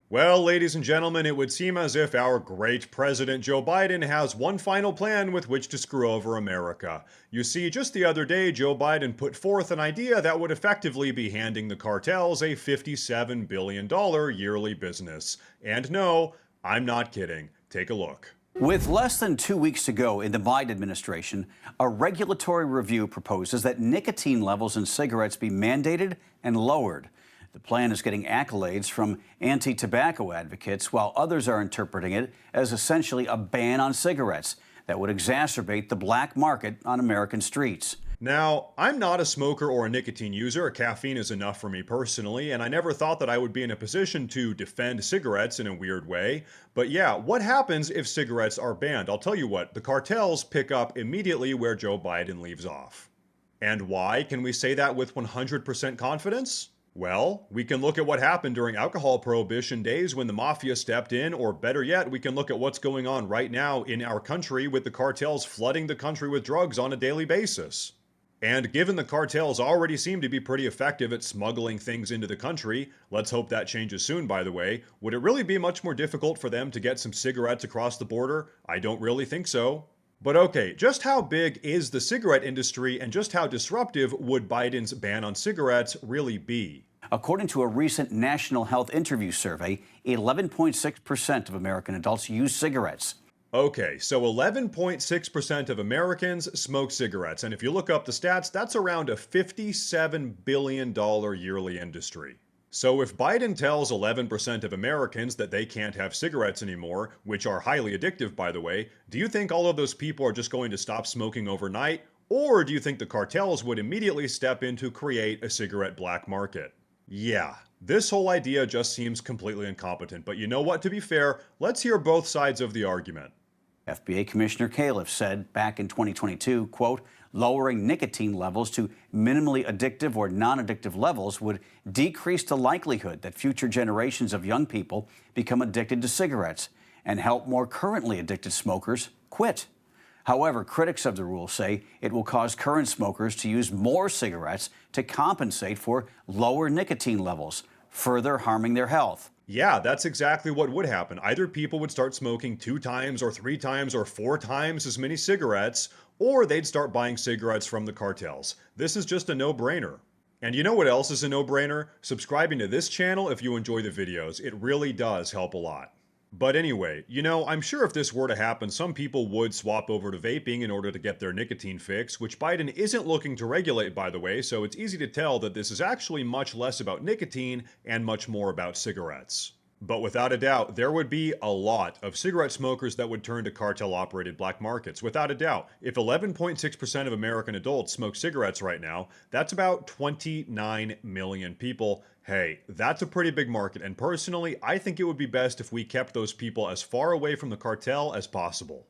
Well, ladies and gentlemen, it would seem as if our great President Joe Biden has one final plan with which to screw over America. You see, just the other day, Joe Biden put forth an idea that would effectively be handing the cartels a $57 billion yearly business. And no, I'm not kidding. Take a look. With less than 2 weeks to go in the Biden administration, a regulatory review proposes that nicotine levels in cigarettes be mandated and lowered. The plan is getting accolades from anti-tobacco advocates, while others are interpreting it as essentially a ban on cigarettes that would exacerbate the black market on American streets. Now, I'm not a smoker or a nicotine user. Caffeine is enough for me personally, and I never thought that I would be in a position to defend cigarettes in a weird way. But yeah, what happens if cigarettes are banned? I'll tell you what, the cartels pick up immediately where Joe Biden leaves off. And why can we say that with 100% confidence? Well, we can look at what happened during alcohol prohibition days when the mafia stepped in, or better yet, we can look at what's going on right now in our country with the cartels flooding the country with drugs on a daily basis. And given the cartels already seem to be pretty effective at smuggling things into the country, let's hope that changes soon, by the way, would it really be much more difficult for them to get some cigarettes across the border? I don't really think so. But okay, just how big is the cigarette industry and just how disruptive would Biden's ban on cigarettes really be? According to a recent National Health Interview survey, 11.6% of American adults use cigarettes. Okay, so 11.6% of Americans smoke cigarettes, and if you look up the stats, that's around a $57 billion yearly industry. So if Biden tells 11% of Americans that they can't have cigarettes anymore, which are highly addictive by the way, do you think all of those people are just going to stop smoking overnight? Or do you think the cartels would immediately step in to create a cigarette black market? Yeah, this whole idea just seems completely incompetent, but you know what, to be fair, let's hear both sides of the argument. FDA Commissioner Califf said back in 2022, quote, lowering nicotine levels to minimally addictive or non-addictive levels would decrease the likelihood that future generations of young people become addicted to cigarettes and help more currently addicted smokers quit. However, critics of the rule say it will cause current smokers to use more cigarettes to compensate for lower nicotine levels, further harming their health. Yeah, that's exactly what would happen. Either people would start smoking 2 times or 3 times or 4 times as many cigarettes, or they'd start buying cigarettes from the cartels. This is just a no-brainer. And you know what else is a no-brainer? Subscribing to this channel if you enjoy the videos. It really does help a lot. But anyway, you know, I'm sure if this were to happen, some people would swap over to vaping in order to get their nicotine fix, which Biden isn't looking to regulate, by the way, so it's easy to tell that this is actually much less about nicotine and much more about cigarettes. But without a doubt, there would be a lot of cigarette smokers that would turn to cartel-operated black markets. Without a doubt, if 11.6% of American adults smoke cigarettes right now, that's about 29 million people. Hey, that's a pretty big market, and personally, I think it would be best if we kept those people as far away from the cartel as possible.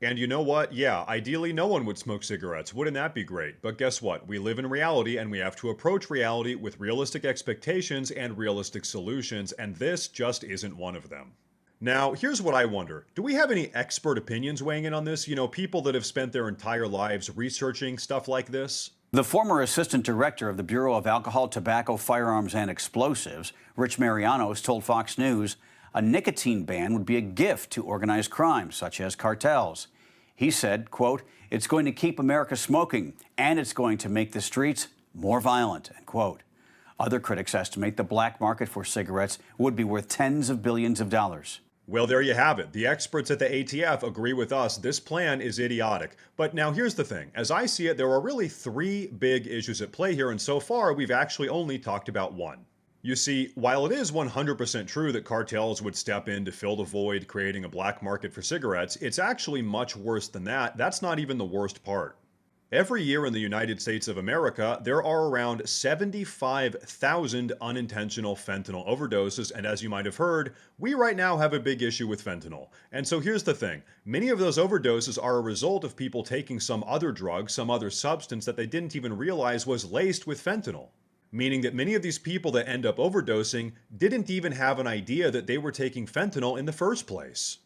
And you know what? Yeah, ideally no one would smoke cigarettes. Wouldn't that be great? But guess what? We live in reality and we have to approach reality with realistic expectations and realistic solutions, and this just isn't one of them. Now, here's what I wonder. Do we have any expert opinions weighing in on this? You know, people that have spent their entire lives researching stuff like this? The former assistant director of the Bureau of Alcohol, Tobacco, Firearms, and Explosives, Rich Marianos, told Fox News a nicotine ban would be a gift to organized crime, such as cartels. He said, quote, it's going to keep America smoking, and it's going to make the streets more violent, end quote. Other critics estimate the black market for cigarettes would be worth tens of billions of dollars. Well, there you have it. The experts at the ATF agree with us. This plan is idiotic. But now here's the thing. As I see it, there are really 3 big issues at play here, and so far we've actually only talked about one. You see, while it is 100% true that cartels would step in to fill the void, creating a black market for cigarettes, it's actually much worse than that. That's not even the worst part. Every year in the United States of America, there are around 75,000 unintentional fentanyl overdoses, and as you might have heard, we right now have a big issue with fentanyl. And so here's the thing. Many of those overdoses are a result of people taking some other drug, some other substance that they didn't even realize was laced with fentanyl. Meaning that many of these people that end up overdosing didn't even have an idea that they were taking fentanyl in the first place.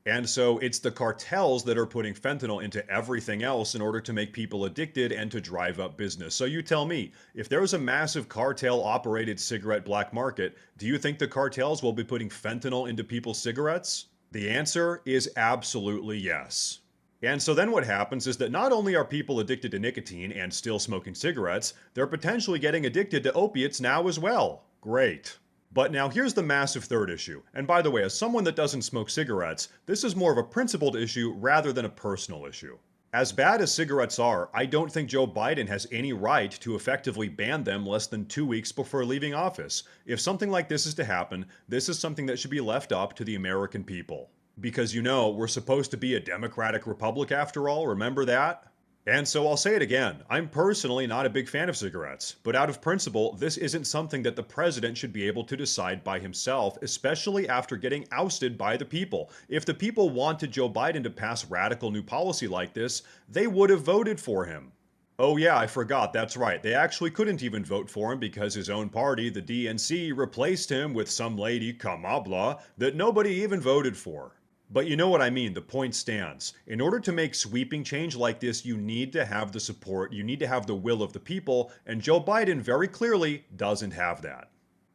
And so it's the cartels that are putting fentanyl into everything else in order to make people addicted and to drive up business. So you tell me, if there's a massive cartel operated cigarette black market, do you think the cartels will be putting fentanyl into people's cigarettes? The answer is absolutely yes. And so then what happens is that not only are people addicted to nicotine and still smoking cigarettes, they're potentially getting addicted to opiates now as well. Great. But now here's the massive third issue. And by the way, as someone that doesn't smoke cigarettes, this is more of a principled issue rather than a personal issue. As bad as cigarettes are, I don't think Joe Biden has any right to effectively ban them less than 2 weeks before leaving office. If something like this is to happen, this is something that should be left up to the American people. Because we're supposed to be a democratic republic after all, remember that? And so I'll say it again, I'm personally not a big fan of cigarettes, but out of principle, this isn't something that the president should be able to decide by himself, especially after getting ousted by the people. If the people wanted Joe Biden to pass radical new policy like this, they would have voted for him. Oh yeah, I forgot, that's right. They actually couldn't even vote for him because his own party, the DNC, replaced him with some lady, Kamala, that nobody even voted for. But you know what I mean, the point stands. In order to make sweeping change like this, you need to have the support, you need to have the will of the people, and Joe Biden very clearly doesn't have that.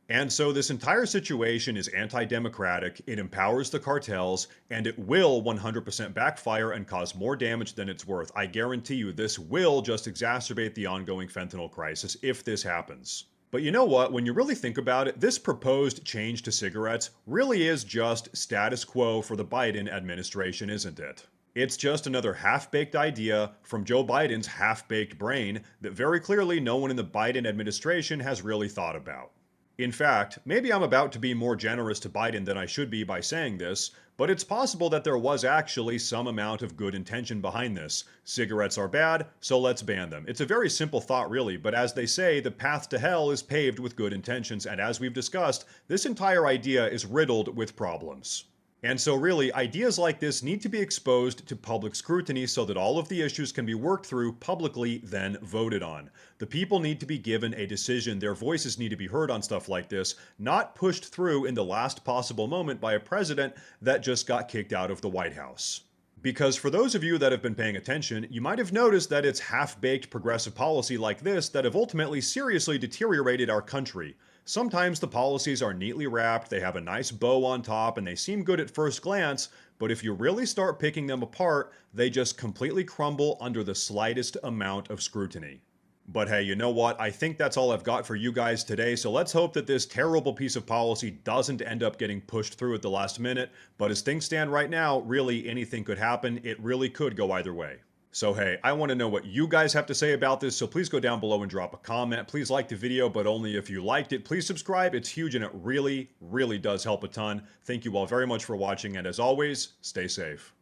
And so this entire situation is anti-democratic, it empowers the cartels, and it will 100% backfire and cause more damage than it's worth. I guarantee you this will just exacerbate the ongoing fentanyl crisis if this happens. But you know what? When you really think about it, this proposed change to cigarettes really is just status quo for the Biden administration, isn't it? It's just another half-baked idea from Joe Biden's half-baked brain that very clearly no one in the Biden administration has really thought about. In fact, maybe I'm about to be more generous to Biden than I should be by saying this, but it's possible that there was actually some amount of good intention behind this. Cigarettes are bad, so let's ban them. It's a very simple thought really, but as they say, the path to hell is paved with good intentions, and as we've discussed, this entire idea is riddled with problems. And so really, ideas like this need to be exposed to public scrutiny so that all of the issues can be worked through publicly, then voted on. The people need to be given a decision, their voices need to be heard on stuff like this, not pushed through in the last possible moment by a president that just got kicked out of the White House. Because for those of you that have been paying attention, you might have noticed that it's half-baked progressive policy like this that have ultimately seriously deteriorated our country. Sometimes the policies are neatly wrapped, they have a nice bow on top, and they seem good at first glance, but if you really start picking them apart, they just completely crumble under the slightest amount of scrutiny. But hey, you know what? I think that's all I've got for you guys today, so let's hope that this terrible piece of policy doesn't end up getting pushed through at the last minute. But as things stand right now, really anything could happen. It really could go either way. So hey, I want to know what you guys have to say about this, so please go down below and drop a comment. Please like the video, but only if you liked it. Please subscribe, it's huge and it really, really does help a ton. Thank you all very much for watching, and as always, stay safe.